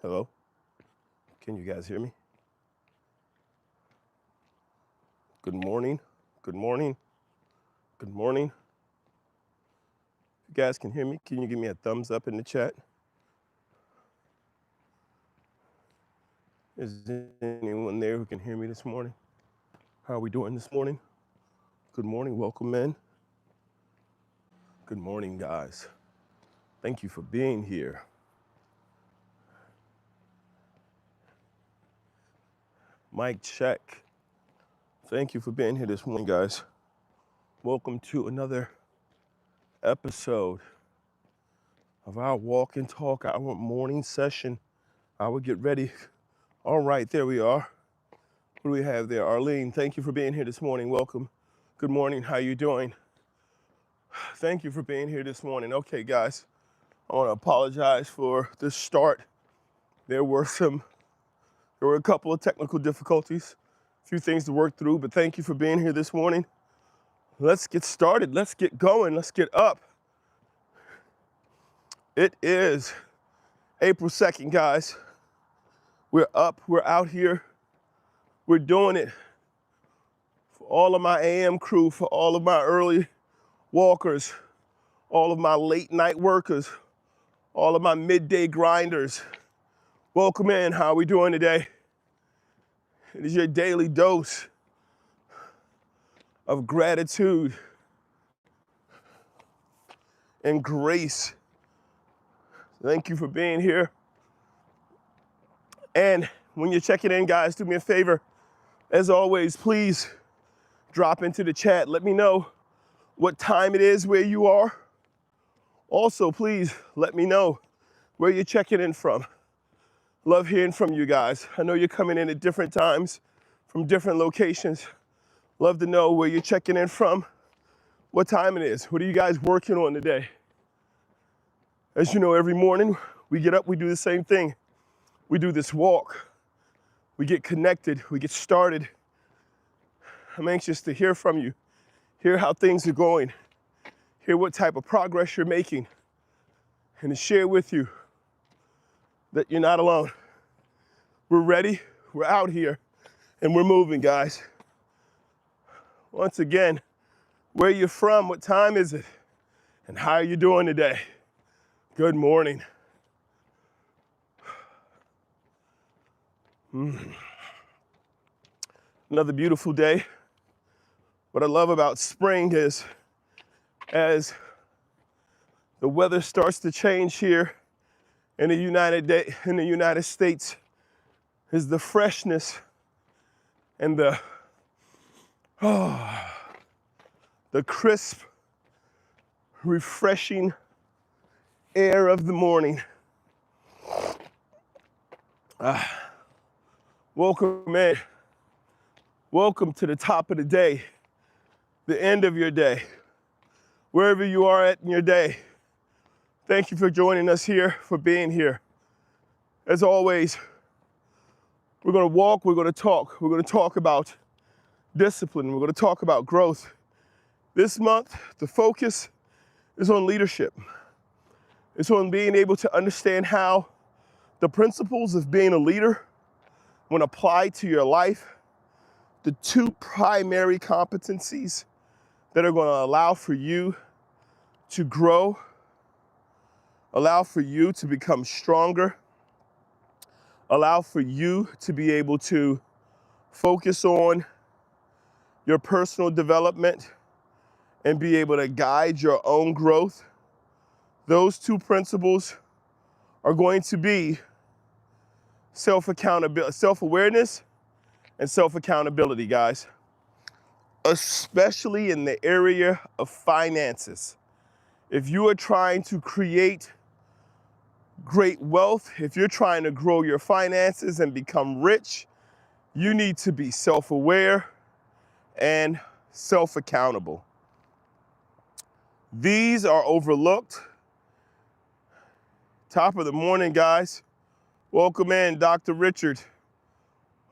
Hello? Can you guys hear me? Good morning. Good morning. Good morning. If you guys can hear me, can you give me a thumbs up in the chat? Is there anyone there who can hear me this morning? How are we doing this morning? Good morning. Welcome in. Good morning, guys. Thank you for being here. Mic check. Thank you for being here this morning, guys. Welcome to another episode of our walk and talk, our morning session. I will get ready. All right, there we are. What do we have there? Arlene, thank you for being here this morning. Welcome. Good morning. How you doing? Thank you for being here this morning. Okay, guys, I want to apologize for the start. There were a couple of technical difficulties, a few things to work through, but thank you for being here this morning. Let's get started. Let's get going. Let's get up. It is April 2nd, guys. We're up. We're out here. We're doing it. For all of my AM crew, for all of my early walkers, all of my late night workers, all of my midday grinders. Welcome in. How are we doing today? It is your daily dose of gratitude and grace. Thank you for being here. And when you're checking in, guys, do me a favor. As always, please drop into the chat. Let me know what time it is where you are. Also, please let me know where you're checking in from. Love hearing from you guys. I know you're coming in at different times from different locations. Love to know where you're checking in from, what time it is. What are you guys working on today? As you know, every morning we get up, we do the same thing. We do this walk. We get connected, we get started. I'm anxious to hear from you, hear how things are going, hear what type of progress you're making, and to share with you that you're not alone. We're ready, we're out here, and we're moving, guys. Once again, where you're from, what time is it, and how are you doing today? Good morning. Another beautiful day. What I love about spring is as the weather starts to change here in the United States, is the freshness and the crisp, refreshing air of the morning. Welcome in. Welcome to the top of the day, the end of your day, wherever you are at in your day. Thank you for joining us here, for being here. As always, we're going to walk, we're going to talk. We're going to talk about discipline. We're going to talk about growth. This month, the focus is on leadership. It's on being able to understand how the principles of being a leader, when applied to your life, the two primary competencies that are going to allow for you to grow, allow for you to become stronger, allow for you to be able to focus on your personal development and be able to guide your own growth. Those two principles are going to be self-accountability, self-awareness and self-accountability, guys, especially in the area of finances. If you are trying to create great wealth, if you're trying to grow your finances and become rich, you need to be self-aware and self-accountable. These are overlooked. Top of the morning, guys. Welcome in, Dr. Richard.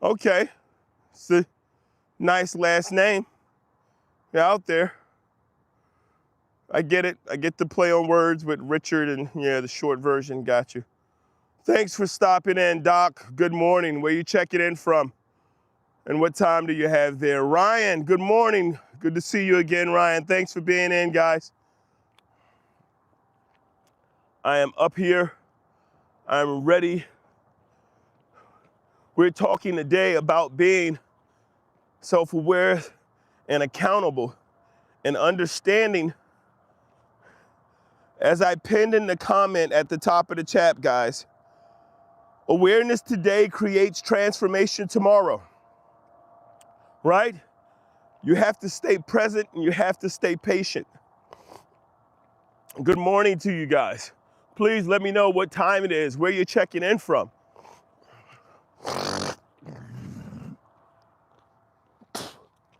Okay, it's a nice last name. You're out there. I get it. I get the play on words with Richard and yeah, the short version, got you. Thanks for stopping in, Doc. Good morning. Where you checking in from? And what time do you have there? Ryan, good morning. Good to see you again, Ryan. Thanks for being in, guys. I am up here. I'm ready. We're talking today about being self-aware and accountable and understanding. As I pinned in the comment at the top of the chat, guys, awareness today creates transformation tomorrow, right? You have to stay present and you have to stay patient. Good morning to you guys. Please let me know what time it is, where you're checking in from.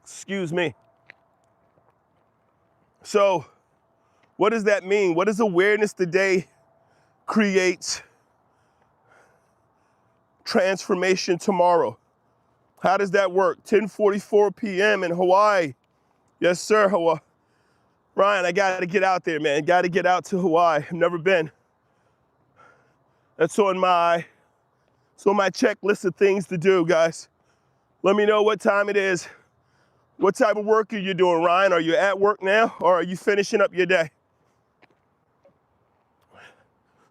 Excuse me. So, what does that mean? What does awareness today creates transformation tomorrow? How does that work? 10:44 p.m. in Hawaii. Yes, sir, Hawaii. Ryan, I got to get out there, man. Got to get out to Hawaii. I've never been. That's on my checklist of things to do, guys. Let me know what time it is. What type of work are you doing, Ryan? Are you at work now or are you finishing up your day?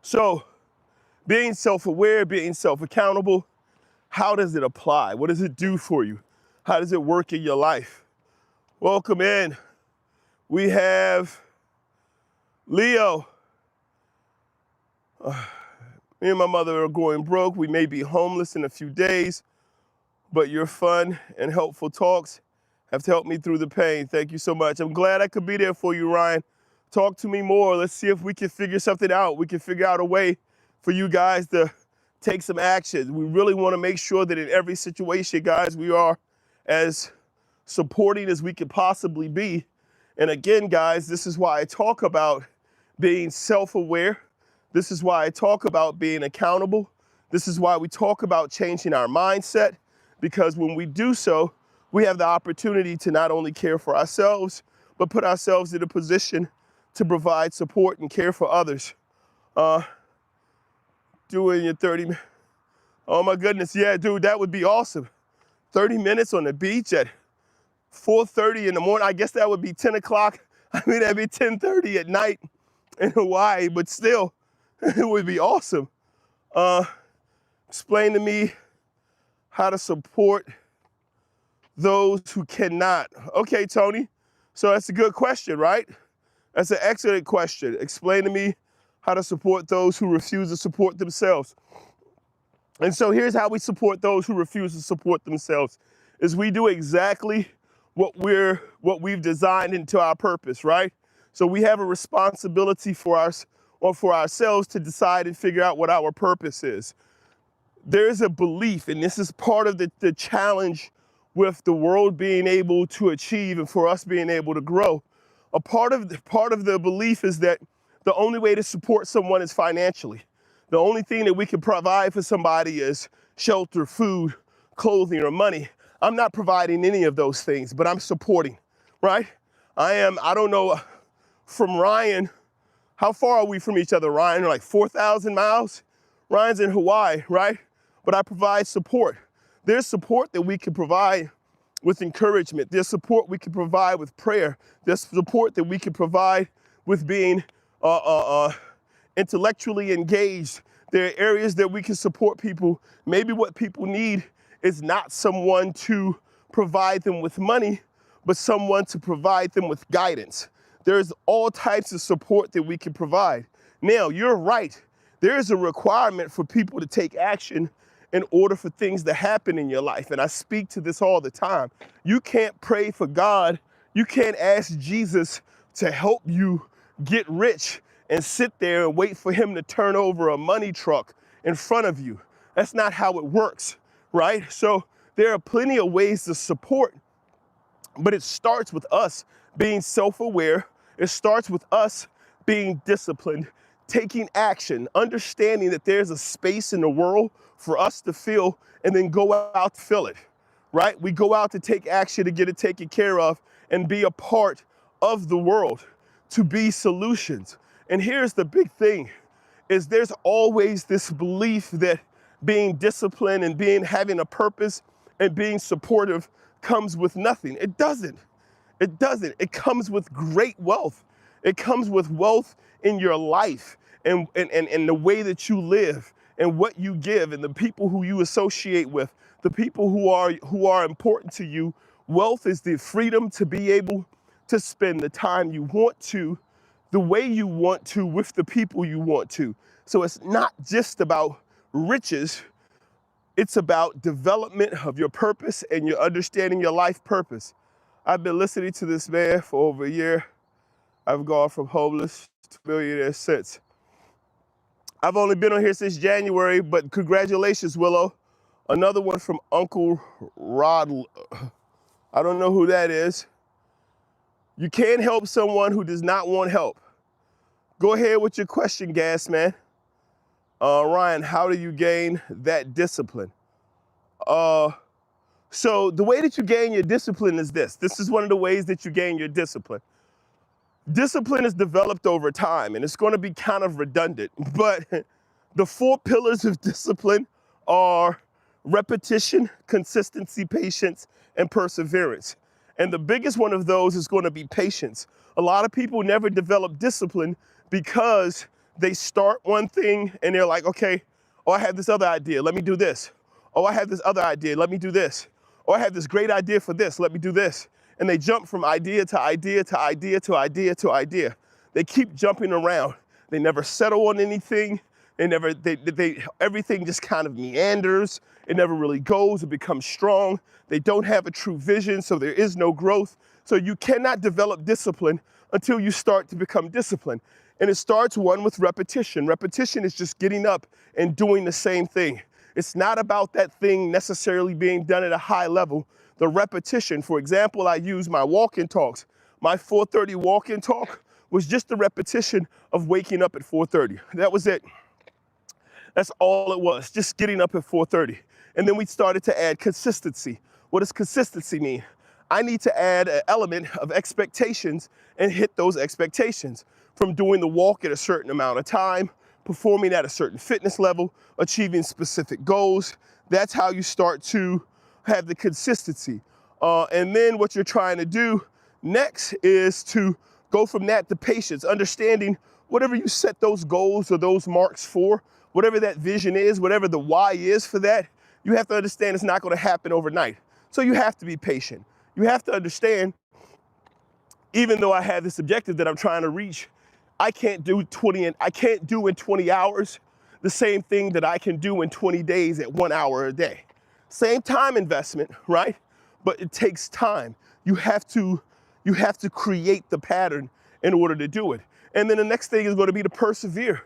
So, being self-aware, being self-accountable, how does it apply? What does it do for you? How does it work in your life? Welcome in. We have Leo. Me and my mother are going broke. We may be homeless in a few days, but your fun and helpful talks have helped me through the pain. Thank you so much. I'm glad I could be there for you, Ryan. Talk to me more. Let's see if we can figure something out. We can figure out a way for you guys to take some action. We really want to make sure that in every situation, guys, we are as supporting as we could possibly be. And again, guys, this is why I talk about being self-aware. This is why I talk about being accountable. This is why we talk about changing our mindset, because when we do so, we have the opportunity to not only care for ourselves, but put ourselves in a position to provide support and care for others. Doing your 30 minutes. Oh my goodness, yeah, dude, that would be awesome. 30 minutes on the beach at 4:30 in the morning. I guess that would be 10 o'clock. I mean, that'd be 10:30 at night in Hawaii, but still, it would be awesome. Explain to me how to support those who cannot. Okay, Tony, so that's a good question, right? That's an excellent question. Explain to me how to support those who refuse to support themselves. And so here's how we support those who refuse to support themselves, is we do exactly what we've designed into our purpose, right? So we have a responsibility for ourselves to decide and figure out what our purpose is. There's a belief, and this is part of the challenge with the world being able to achieve and for us being able to grow. A part of the belief is that the only way to support someone is financially. The only thing that we can provide for somebody is shelter, food, clothing, or money. I'm not providing any of those things, but I'm supporting, right? I don't know, from Ryan, how far are we from each other, Ryan? Like 4,000 miles? Ryan's in Hawaii, right? But I provide support. There's support that we can provide with encouragement. There's support we can provide with prayer. There's support that we can provide with being intellectually engaged. There are areas that we can support people. Maybe what people need is not someone to provide them with money, but someone to provide them with guidance. There's all types of support that we can provide. Now, you're right. There is a requirement for people to take action in order for things to happen in your life. And I speak to this all the time. You can't pray for God. You can't ask Jesus to help you get rich and sit there and wait for him to turn over a money truck in front of you. That's not how it works, right? So there are plenty of ways to support, but it starts with us being self-aware. It starts with us being disciplined, taking action, understanding that there's a space in the world for us to fill, and then go out to fill it, right? We go out to take action to get it taken care of and be a part of the world, to be solutions. And here's the big thing. is there's always this belief that being disciplined and having a purpose and being supportive comes with nothing. It doesn't. It doesn't. It comes with great wealth. It comes with wealth in your life and the way that you live and what you give and the people who you associate with, the people who are important to you. Wealth is the freedom to be able to spend the time you want to, the way you want to, with the people you want to. So it's not just about riches, it's about development of your purpose and your understanding your life purpose. I've been listening to this man for over a year. I've gone from homeless to millionaire since. I've only been on here since January, but congratulations, Willow. Another one from Uncle Rod. I don't know who that is. You can't help someone who does not want help. Go ahead with your question, Gas Man. Ryan, how do you gain that discipline? So the way that you gain your discipline is this. This is one of the ways that you gain your discipline. Discipline is developed over time, and it's going to be kind of redundant, but the 4 pillars of discipline are repetition, consistency, patience, and perseverance. And the biggest one of those is going to be patience. A lot of people never develop discipline because they start one thing and they're like, okay, oh, I have this other idea, let me do this. Oh, I have this other idea, let me do this. Oh, I have this great idea for this, let me do this. And they jump from idea to idea to idea to idea to idea. They keep jumping around. They never settle on anything. Everything just kind of meanders. It never really goes. It becomes strong. They don't have a true vision, so there is no growth. So you cannot develop discipline until you start to become disciplined. And it starts, one, with repetition. Repetition is just getting up and doing the same thing. It's not about that thing necessarily being done at a high level. The repetition, for example, I use my walk-in talks. My 4:30 walk-in talk was just the repetition of waking up at 4:30. That was it. That's all it was, just getting up at 4:30. And then we started to add consistency. What does consistency mean? I need to add an element of expectations and hit those expectations, from doing the walk at a certain amount of time, performing at a certain fitness level, achieving specific goals. That's how you start to have the consistency. And then what you're trying to do next is to go from that to patience, understanding whatever you set those goals or those marks for, whatever that vision is, whatever the why is for that, you have to understand it's not going to happen overnight. So you have to be patient. You have to understand, even though I have this objective that I'm trying to reach, I can't do in 20 hours the same thing that I can do in 20 days at 1 hour a day. Same time investment, right? But it takes time. You have to create the pattern in order to do it. And then the next thing is going to be to persevere.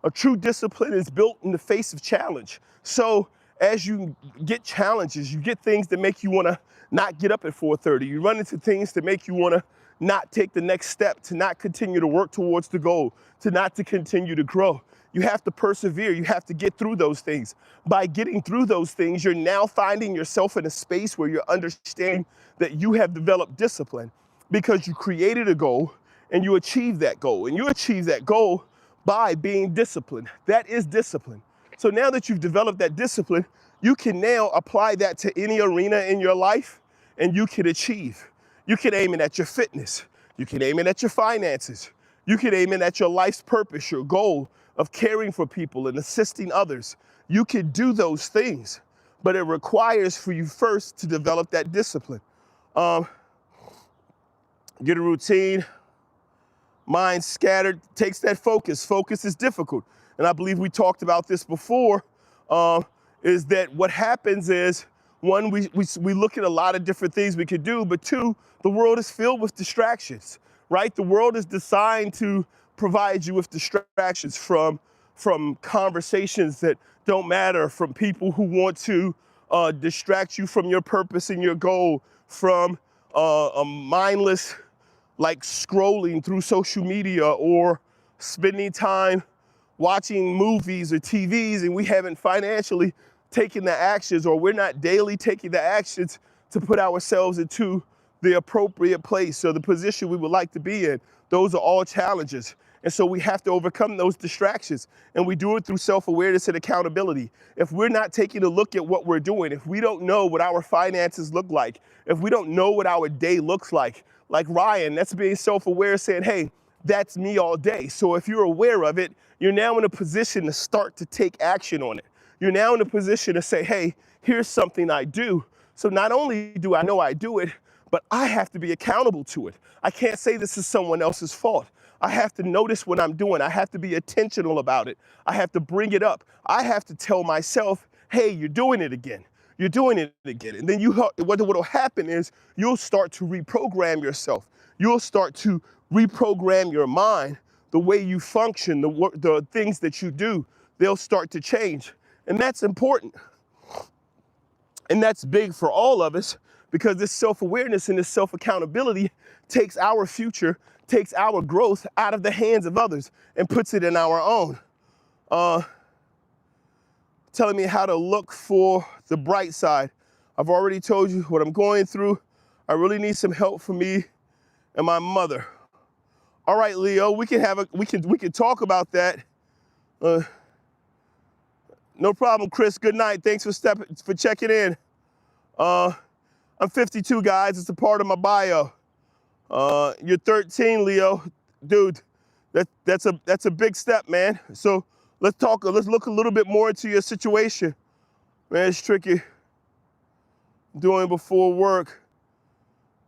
A true discipline is built in the face of challenge. So as you get challenges, you get things that make you want to not get up at 4:30. You run into things that make you want to not take the next step, to not continue to work towards the goal, to continue to grow. You have to persevere. You have to get through those things. By getting through those things, you're now finding yourself in a space where you're understanding that you have developed discipline because you created a goal and you achieved that goal. And you achieve that goal by being disciplined. That is discipline. So now that you've developed that discipline, you can now apply that to any arena in your life and you can achieve. You can aim it at your fitness. You can aim it at your finances. You can aim it at your life's purpose, your goal of caring for people and assisting others. You can do those things, but it requires for you first to develop that discipline. Get a routine. Mind scattered takes that focus. Focus is difficult. And I believe we talked about this before, is that what happens is, one, we look at a lot of different things we could do, but two, the world is filled with distractions, right? The world is designed to provide you with distractions from conversations that don't matter, from people who want to distract you from your purpose and your goal, from a mindless, like scrolling through social media or spending time watching movies or TVs, and we haven't financially taken the actions, or we're not daily taking the actions to put ourselves into the appropriate place or the position we would like to be in. Those are all challenges. And so we have to overcome those distractions. And we do it through self-awareness and accountability. If we're not taking a look at what we're doing, if we don't know what our finances look like, if we don't know what our day looks like Ryan, that's being self-aware, saying, hey, that's me all day. So if you're aware of it, you're now in a position to start to take action on it. You're now in a position to say, hey, here's something I do. So not only do I know I do it, but I have to be accountable to it. I can't say this is someone else's fault. I have to notice what I'm doing. I have to be intentional about it. I have to bring it up. I have to tell myself, hey, you're doing it again. You're doing it again. And then what will happen is you'll start to reprogram yourself. You'll start to reprogram your mind, the way you function, the things that you do. They'll start to change. And that's important. And that's big for all of us, because this self-awareness and this self-accountability takes our future, takes our growth out of the hands of others and puts it in our own. Telling me how to look for the bright side. I've already told you what I'm going through. I really need some help from me and my mother. All right, Leo, we can talk about that. No problem, Chris. Good night. Thanks for checking in. I'm 52, guys. It's a part of my bio. You're 13, Leo. Dude, that's a big step, man. So let's look a little bit more into your situation. Man, it's tricky. Doing before work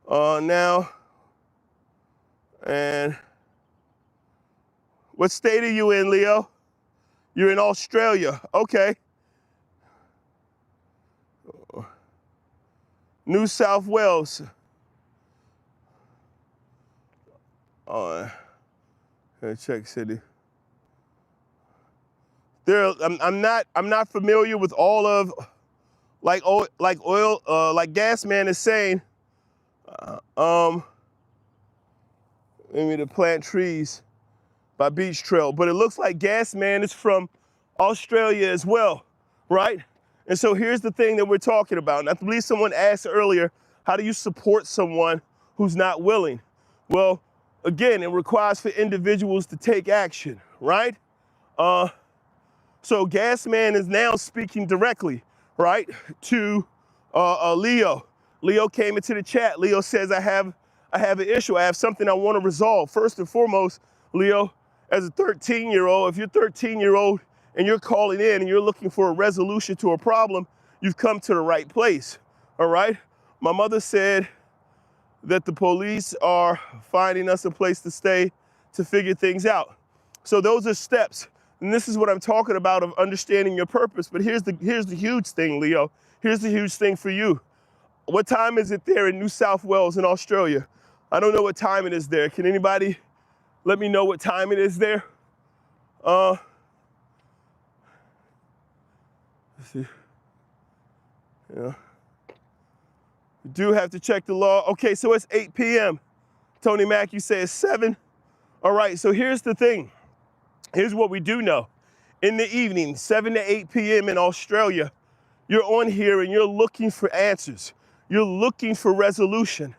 now. And what state are you in, Leo? You're in Australia. Okay. New South Wales. Check city. I'm not familiar with all of like Gas Man is saying. Maybe to plant trees by Beach Trail, but it looks like Gas Man is from Australia as well, right? And so here's the thing that we're talking about. And I believe someone asked earlier, how do you support someone who's not willing? Well, again, it requires for individuals to take action, right? So Gas Man is now speaking directly, right, to Leo. Leo came into the chat. Leo says, I have an issue. I have something I want to resolve. First and foremost, Leo, as a 13-year-old, if you're 13-year-old and you're calling in and you're looking for a resolution to a problem, you've come to the right place, all right? My mother said that the police are finding us a place to stay to figure things out. So those are steps. And this is what I'm talking about, of understanding your purpose. But here's the huge thing, Leo. Here's the huge thing for you. What time is it there in New South Wales in Australia? I don't know what time it is there. Can anybody let me know what time it is there? Let's see. Yeah. We do have to check the law. Okay, so it's 8 p.m. Tony Mack, you say it's 7. All right, so here's the thing. Here's what we do know. In the evening, 7 to 8 p.m. in Australia, you're on here and you're looking for answers. You're looking for resolution.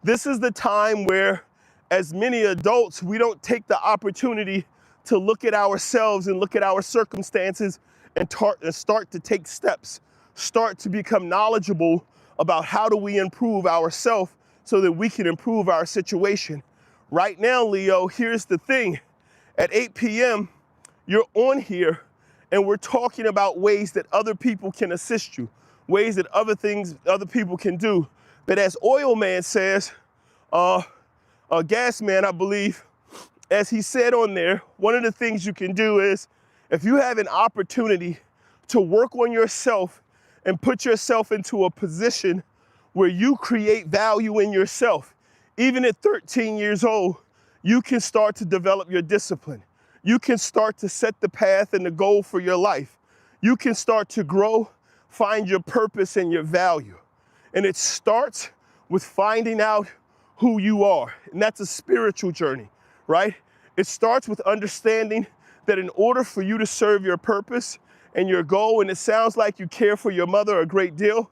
This is the time where, as many adults, we don't take the opportunity to look at ourselves and look at our circumstances and start to take steps, start to become knowledgeable about how do we improve ourselves so that we can improve our situation. Right now, Leo, here's the thing. At 8 p.m., you're on here and we're talking about ways that other people can assist you, ways that other people can do. But as Oil Man says, Gas Man, I believe, as he said on there, one of the things you can do is, if you have an opportunity to work on yourself and put yourself into a position where you create value in yourself, even at 13 years old, you can start to develop your discipline. You can start to set the path and the goal for your life. You can start to grow, find your purpose and your value. And it starts with finding out who you are. And that's a spiritual journey, right? It starts with understanding that in order for you to serve your purpose and your goal, and it sounds like you care for your mother a great deal,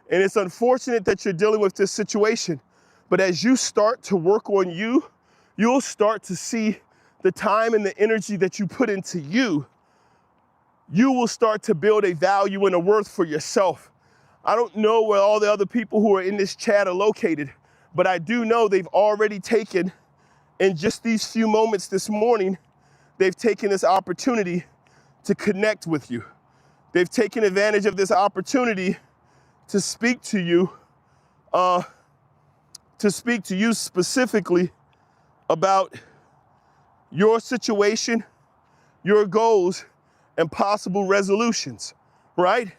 and it's unfortunate that you're dealing with this situation, but as you start to work on you, you'll start to see the time and the energy that you put into you, you will start to build a value and a worth for yourself. I don't know where all the other people who are in this chat are located, but I do know they've already taken, in just these few moments this morning, they've taken this opportunity to connect with you. They've taken advantage of this opportunity to speak to you, specifically about your situation, your goals, and possible resolutions, right?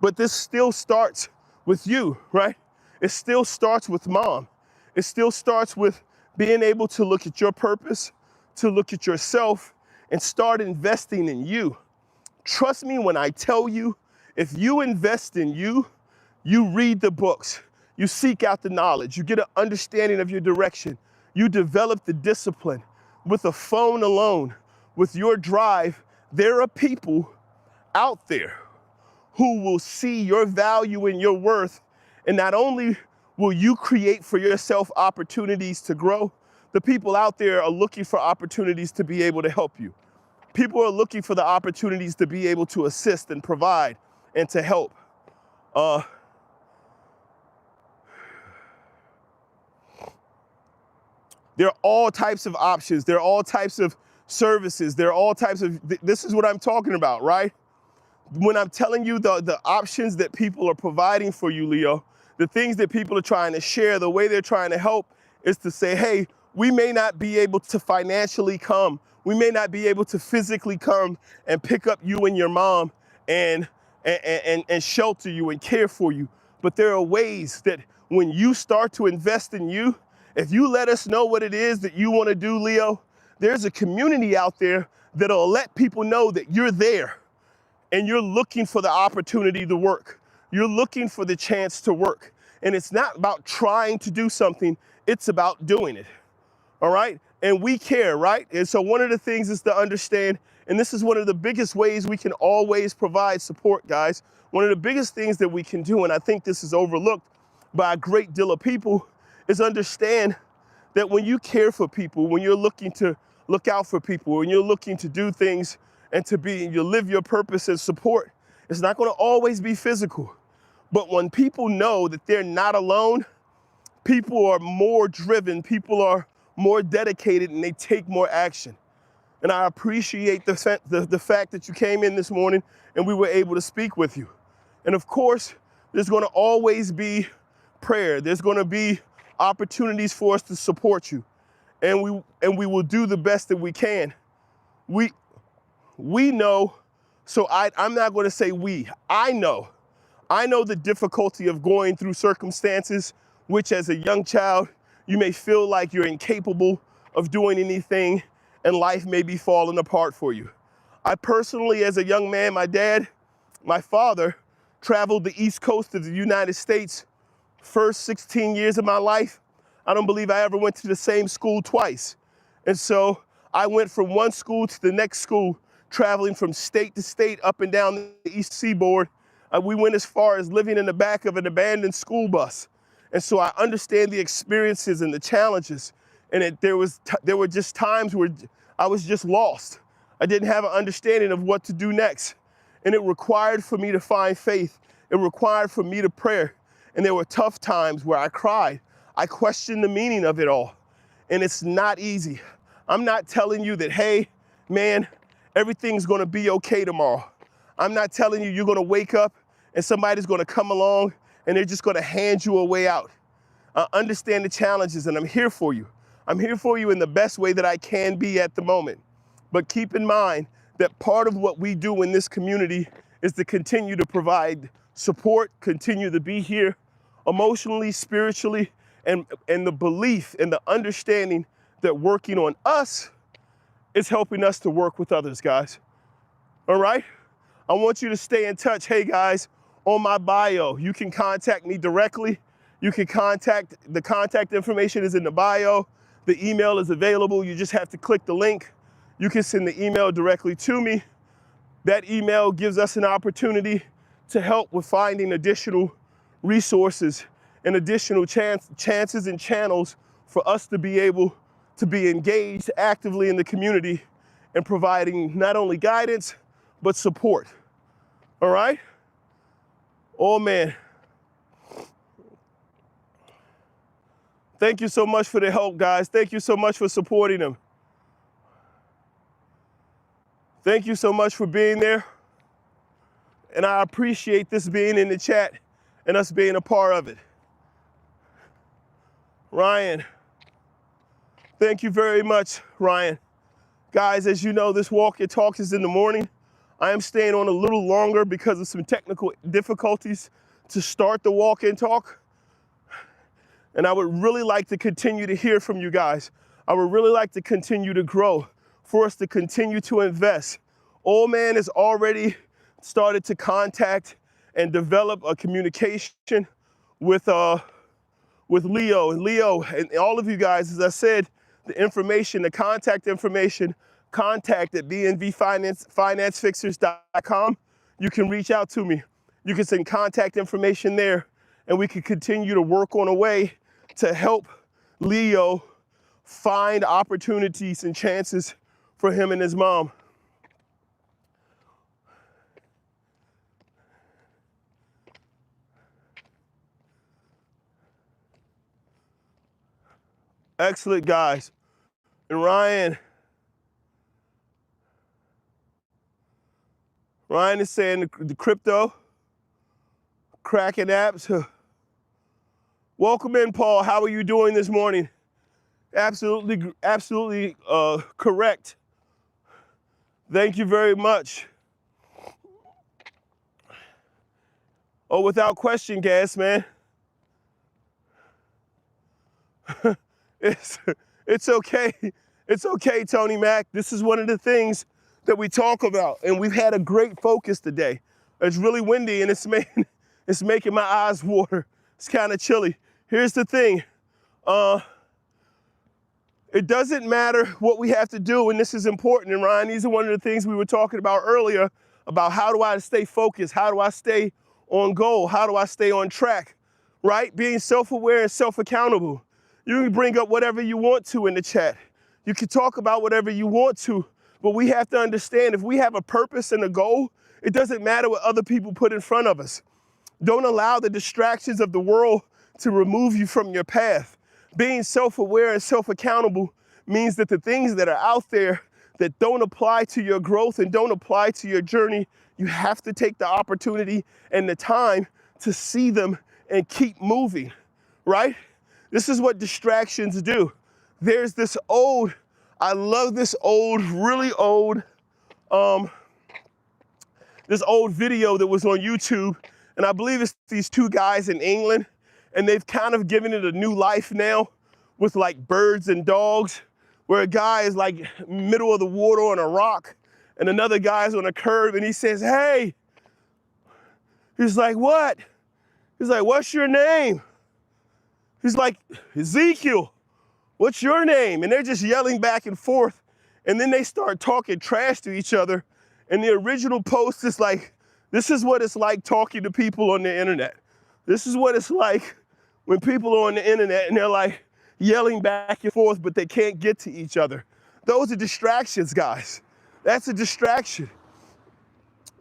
But this still starts with you, right? It still starts with mom. It still starts with being able to look at your purpose, to look at yourself, and start investing in you. Trust me when I tell you, if you invest in you, you read the books, you seek out the knowledge, you get an understanding of your direction, you develop the discipline. With a phone alone, with your drive, there are people out there who will see your value and your worth, and not only will you create for yourself opportunities to grow, the people out there are looking for opportunities to be able to help you. People are looking for the opportunities to be able to assist and provide and to help. There are all types of options. There are all types of services. There are all types of, this is what I'm talking about, right? When I'm telling you the options that people are providing for you, Leo, the things that people are trying to share, the way they're trying to help is to say, hey, we may not be able to financially come. We may not be able to physically come and pick up you and your mom and shelter you and care for you. But there are ways that when you start to invest in you, if you let us know what it is that you want to do, Leo, there's a community out there that'll let people know that you're there and you're looking for the opportunity to work. You're looking for the chance to work. And it's not about trying to do something, it's about doing it. All right? And we care, right? And so one of the things is to understand, and this is one of the biggest ways we can always provide support, guys. One of the biggest things that we can do, and I think this is overlooked by a great deal of people, is understand that when you care for people, when you're looking to look out for people, when you're looking to do things and you live your purpose and support, it's not going to always be physical. But when people know that they're not alone, people are more driven, people are more dedicated, and they take more action. And I appreciate the fact that you came in this morning and we were able to speak with you. And of course, there's going to always be prayer. There's going to be opportunities for us to support you. And we will do the best that we can. We know, so I'm not going to say we. I know the difficulty of going through circumstances which as a young child, you may feel like you're incapable of doing anything and life may be falling apart for you. I personally, as a young man, my father traveled the East Coast of the United States first 16 years of my life. I don't believe I ever went to the same school twice. And so I went from one school to the next school, traveling from state to state up and down the East Seaboard. We went as far as living in the back of an abandoned school bus. And so I understand the experiences and the challenges. And there were just times where I was just lost. I didn't have an understanding of what to do next. And it required for me to find faith. It required for me to pray. And there were tough times where I cried. I questioned the meaning of it all. And it's not easy. I'm not telling you that, hey, man, everything's gonna be okay tomorrow. I'm not telling you you're gonna wake up and somebody's gonna come along and they're just gonna hand you a way out. I understand the challenges and I'm here for you. I'm here for you in the best way that I can be at the moment. But keep in mind that part of what we do in this community is to continue to provide support, continue to be here emotionally, spiritually, and the belief and the understanding that working on us is helping us to work with others, guys. All right? I want you to stay in touch. Hey, guys, on my bio, you can contact me directly. You can the contact information is in the bio. The email is available. You just have to click the link. You can send the email directly to me. That email gives us an opportunity to help with finding additional resources and additional chances and channels for us to be able to be engaged actively in the community and providing not only guidance, but support. All right? Oh man. Thank you so much for the help, guys. Thank you so much for supporting them. Thank you so much for being there. And I appreciate this being in the chat and us being a part of it. Ryan, thank you very much, Ryan. Guys, as you know, this walk and talk is in the morning. I am staying on a little longer because of some technical difficulties to start the walk and talk. And I would really like to continue to hear from you guys. I would really like to continue to grow, for us to continue to invest. Old man has already started to contact and develop a communication with Leo. And Leo and all of you guys, as I said, the information, the contact information, contact at bnvfinancefixers.com. You can reach out to me. You can send contact information there, and we can continue to work on a way to help Leo find opportunities and chances for him and his mom. Excellent, guys. And Ryan is saying the crypto, cracking apps. Welcome in, Paul. How are you doing this morning? Absolutely correct. Thank you very much. Oh, without question, Gas, man. It's okay. It's okay, Tony Mac. This is one of the things that we talk about, and we've had a great focus today. It's really windy, and it's making my eyes water. It's kind of chilly. Here's the thing. It doesn't matter what we have to do, and this is important. And Ryan, these are one of the things we were talking about earlier about how do I stay focused? How do I stay on goal? How do I stay on track? Right? Being self-aware and self-accountable. You can bring up whatever you want to in the chat. You can talk about whatever you want to, but we have to understand if we have a purpose and a goal, it doesn't matter what other people put in front of us. Don't allow the distractions of the world to remove you from your path. Being self-aware and self-accountable means that the things that are out there that don't apply to your growth and don't apply to your journey, you have to take the opportunity and the time to see them and keep moving, right? This is what distractions do. There's this old, I love this old, really old, this old video that was on YouTube, and I believe it's these two guys in England, and they've kind of given it a new life now with like birds and dogs, where a guy is like middle of the water on a rock, and another guy's on a curb, and he says, hey. He's like, what? He's like, what's your name? He's like, Ezekiel, what's your name? And they're just yelling back and forth. And then they start talking trash to each other. And the original post is like, this is what it's like talking to people on the internet. This is what it's like when people are on the internet and they're like yelling back and forth, but they can't get to each other. Those are distractions, guys. That's a distraction.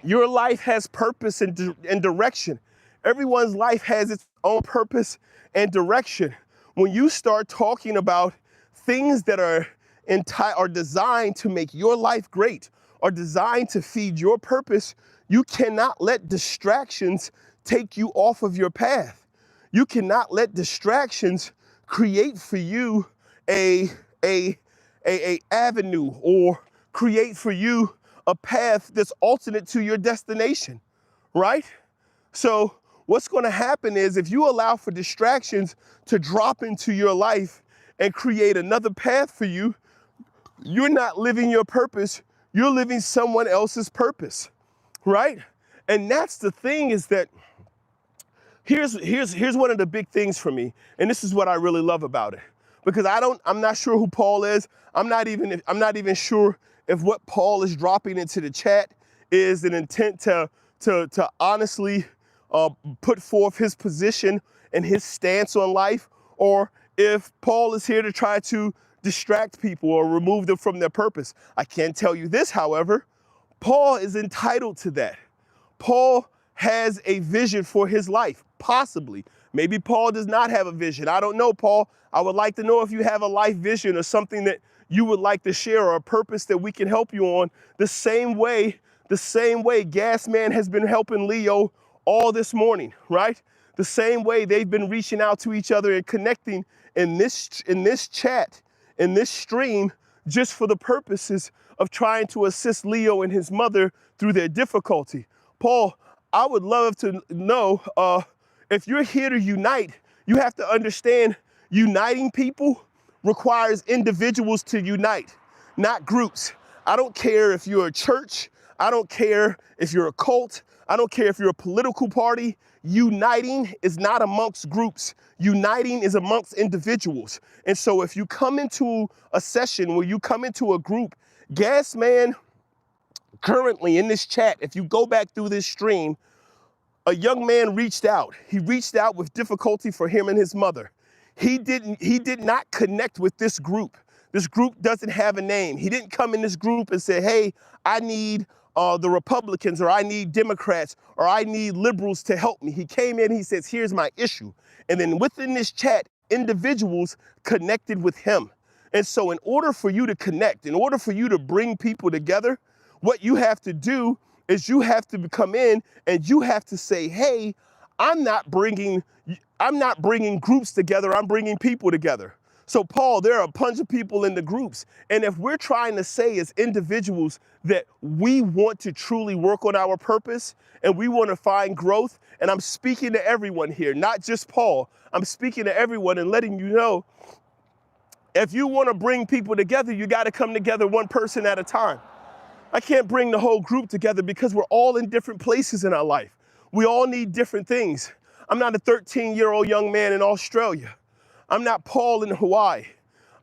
Your life has purpose and direction. Everyone's life has its own purpose and direction. When you start talking about things that are designed to make your life great, are designed to feed your purpose, you cannot let distractions take you off of your path. You cannot let distractions create for you a avenue or create for you a path that's alternate to your destination, right? So what's going to happen is if you allow for distractions to drop into your life and create another path for you, you're not living your purpose, you're living someone else's purpose, right? And that's the thing, is that here's one of the big things for me, and this is what I really love about it. Because I'm not sure who Paul is. I'm not even sure if what Paul is dropping into the chat is an intent to honestly put forth his position and his stance on life, or if Paul is here to try to distract people or remove them from their purpose. I can tell you this, however, Paul is entitled to that. Paul has a vision for his life, possibly. Maybe Paul does not have a vision. I don't know, Paul. I would like to know if you have a life vision or something that you would like to share or a purpose that we can help you on. The same way Gas Man has been helping Leo all this morning, right? The same way they've been reaching out to each other and connecting in this chat, in this stream, just for the purposes of trying to assist Leo and his mother through their difficulty. Paul, I would love to know, if you're here to unite, you have to understand uniting people requires individuals to unite, not groups. I don't care if you're a church. I don't care if you're a cult. I don't care if you're a political party. Uniting is not amongst groups. Uniting is amongst individuals. And so if you come into a session where you come into a group, Gas Man, currently in this chat, if you go back through this stream, a young man reached out. He reached out with difficulty for him and his mother. He did not connect with this group. This group doesn't have a name. He didn't come in this group and say, hey, I need the Republicans, or I need Democrats, or I need liberals to help me. He came in, he says, here's my issue. And then within this chat, individuals connected with him. And so in order for you to connect, in order for you to bring people together, what you have to do is you have to come in and you have to say, hey, I'm not bringing groups together, I'm bringing people together. So Paul, there are a bunch of people in the groups. And if we're trying to say as individuals that we want to truly work on our purpose and we want to find growth, and I'm speaking to everyone here, not just Paul, I'm speaking to everyone and letting you know, if you want to bring people together, you got to come together one person at a time. I can't bring the whole group together because we're all in different places in our life. We all need different things. I'm not a 13-year-old young man in Australia. I'm not Paul in Hawaii.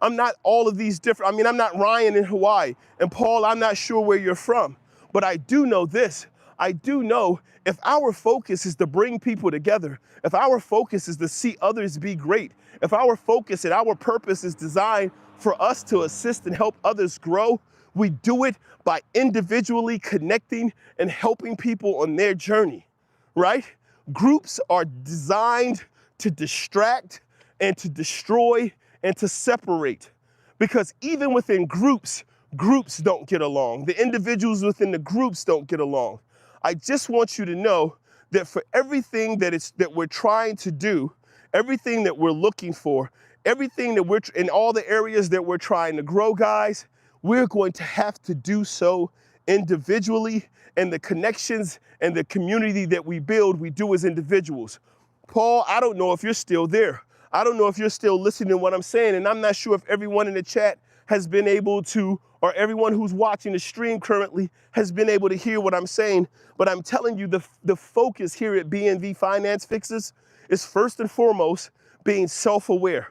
I'm not all of these different, I'm not Ryan in Hawaii. And Paul, I'm not sure where you're from. But I do know this. I do know if our focus is to bring people together, if our focus is to see others be great, if our focus and our purpose is designed for us to assist and help others grow, we do it by individually connecting and helping people on their journey, right? Groups are designed to distract and to destroy and to separate. Because even within groups don't get along. The individuals within the groups don't get along. I just want you to know that for everything that we're trying to do, everything that we're looking for, everything that we're in all the areas that we're trying to grow, guys, we're going to have to do so individually, and the connections and the community that we build, we do as individuals. Paul, I don't know if you're still there. I don't know if you're still listening to what I'm saying, and I'm not sure if everyone in the chat has been able to, or everyone who's watching the stream currently has been able to hear what I'm saying, but I'm telling you the focus here at BNV Finance Fixes is first and foremost being self-aware,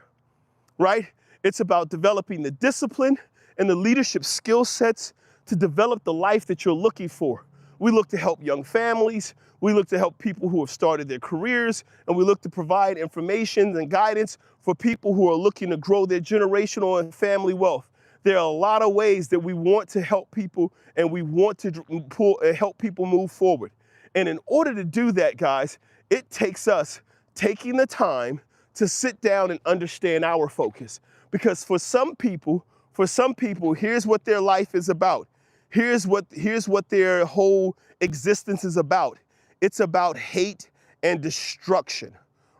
right? It's about developing the discipline and the leadership skill sets to develop the life that you're looking for. We look to help young families, we look to help people who have started their careers, and we look to provide information and guidance for people who are looking to grow their generational and family wealth. There are a lot of ways that we want to help people, and we want to help people move forward. And in order to do that, guys, it takes us taking the time to sit down and understand our focus. Because for some people, here's what their life is about. Here's what their whole existence is about. It's about hate and destruction,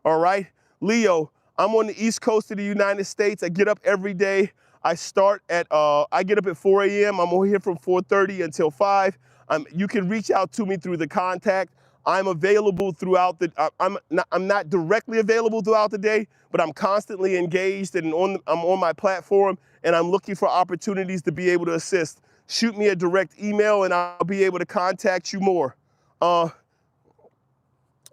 all right? Leo, I'm on the East Coast of the United States. I get up every day. I get up at 4 a.m. I'm over here from 4:30 until 5. You can reach out to me through the contact. I'm available throughout I'm not directly available throughout the day, but I'm constantly engaged and I'm on my platform, and I'm looking for opportunities to be able to assist. Shoot me a direct email and I'll be able to contact you more.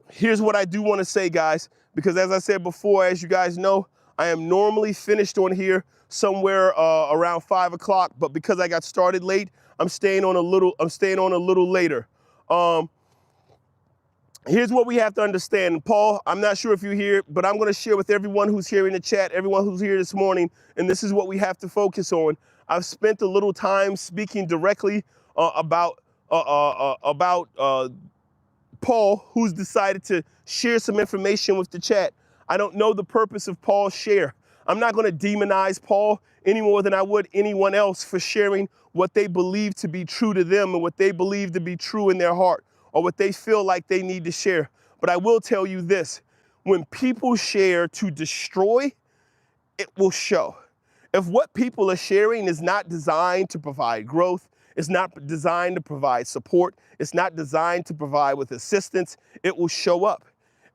Here's what I do want to say, guys, because as I said before, as you guys know, I am normally finished on here somewhere around 5 o'clock, but because I got started late, I'm staying on a little later. Here's what we have to understand. Paul, I'm not sure if you're here, but I'm going to share with everyone who's here in the chat, everyone who's here this morning, and this is what we have to focus on. I've spent a little time speaking directly about Paul, who's decided to share some information with the chat. I don't know the purpose of Paul's share. I'm not going to demonize Paul any more than I would anyone else for sharing what they believe to be true to them and what they believe to be true in their heart or what they feel like they need to share. But I will tell you this, when people share to destroy, it will show. If what people are sharing is not designed to provide growth, it's not designed to provide support, it's not designed to provide with assistance, it will show up.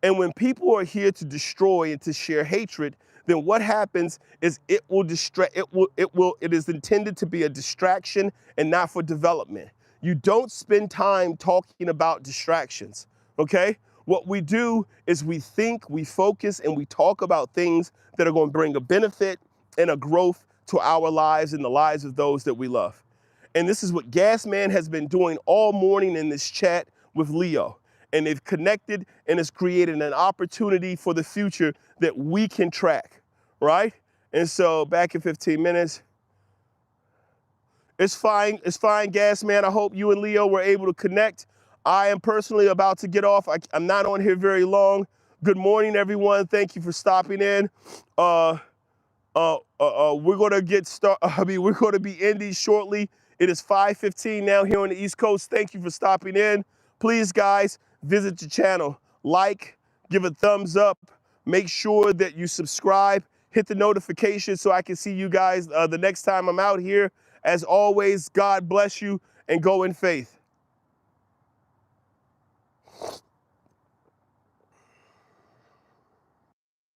And when people are here to destroy and to share hatred, then what happens is it is intended to be a distraction and not for development. You don't spend time talking about distractions, okay? What we do is we think, we focus, and we talk about things that are going to bring a benefit and a growth to our lives and the lives of those that we love. And this is what Gasman has been doing all morning in this chat with Leo. And they've connected and it's created an opportunity for the future that we can track, right? And so back in 15 minutes. It's fine, Gasman. I hope you and Leo were able to connect. I am personally about to get off. I'm not on here very long. Good morning, everyone. Thank you for stopping in. We're going to get started. We're going to be ending shortly. It is 5:15 now here on the East Coast. Thank you for stopping in. Please, guys, visit the channel. Like, give a thumbs up. Make sure that you subscribe. Hit the notification so I can see you guys the next time I'm out here. As always, God bless you and go in faith.